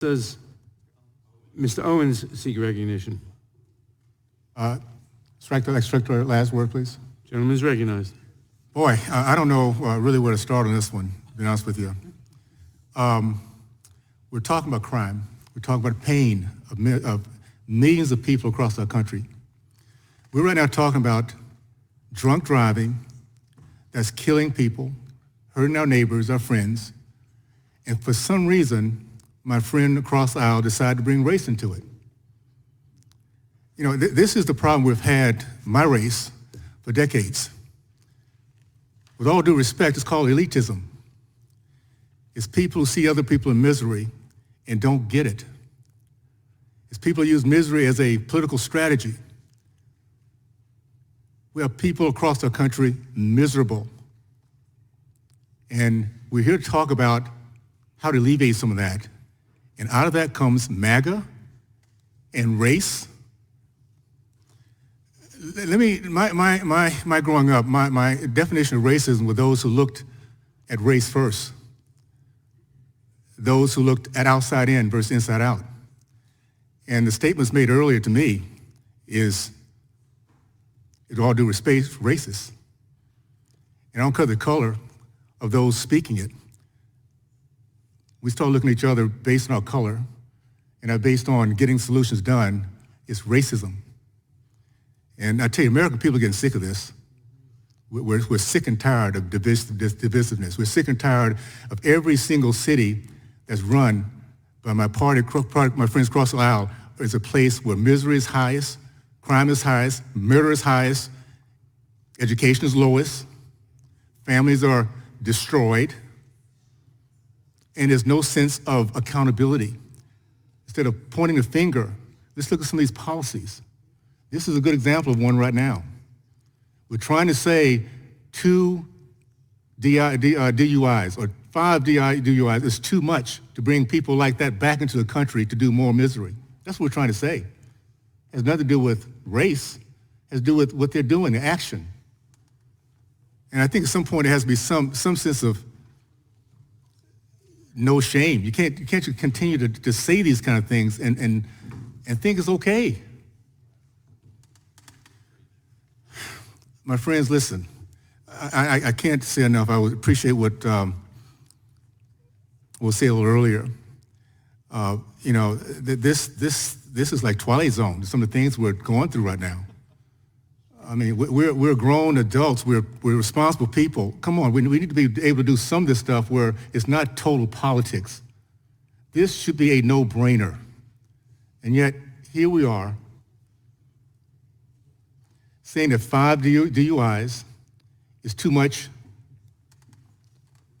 Does Mr. Owens seek recognition? Strike the last word, please. Gentleman is recognized. Boy, I don't know really where to start on this one, to be honest with you. We're talking about crime. We're talking about pain of millions of people across our country. We're right now talking about drunk driving that's killing people, hurting our neighbors, our friends, and for some reason, my friend across the aisle decided to bring race into it. You know, this is the problem we've had, my race, for decades. With all due respect, it's called elitism. It's people who see other people in misery and don't get it. It's people who use misery as a political strategy. We have people across our country miserable. And we're here to talk about how to alleviate some of that. And out of that comes MAGA and race. My growing up, my definition of racism were those who looked at race first. Those who looked at outside in versus inside out. And the statements made earlier to me is, with all due respect, racist. And I don't care the color of those speaking it. We start looking at each other based on our color, and not based on getting solutions done. It's racism. And I tell you, American people are getting sick of this. We're sick and tired of divisiveness. We're sick and tired of every single city that's run by my party, my friends across the aisle, is a place where misery is highest, crime is highest, murder is highest, education is lowest, families are destroyed, and there's no sense of accountability. Instead of pointing the finger, let's look at some of these policies. This is a good example of one right now. We're trying to say 2 DUIs or 5 DUIs is too much to bring people like that back into the country to do more misery. That's what we're trying to say. It has nothing to do with race. It has to do with what they're doing, the action. And I think at some point there has to be some sense of no shame. You can't continue to say these kind of things and think it's okay. My friends, listen, I can't say enough. I would appreciate what we'll say a little earlier. You know, this is like Twilight Zone. Some of the things we're going through right now. I mean, we're grown adults. We're responsible people. Come on, we need to be able to do some of this stuff where it's not total politics. This should be a no-brainer. And yet, here we are, saying that 5 DUIs is too much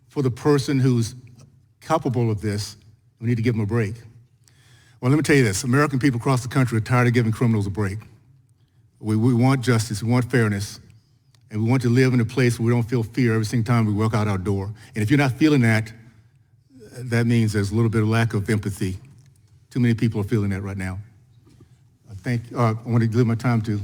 for the person who's culpable of this. We need to give them a break. Well, let me tell you this. American people across the country are tired of giving criminals a break. We want justice, we want fairness, and we want to live in a place where we don't feel fear every single time we walk out our door. And if you're not feeling that, that means there's a little bit of lack of empathy. Too many people are feeling that right now. I want to give my time to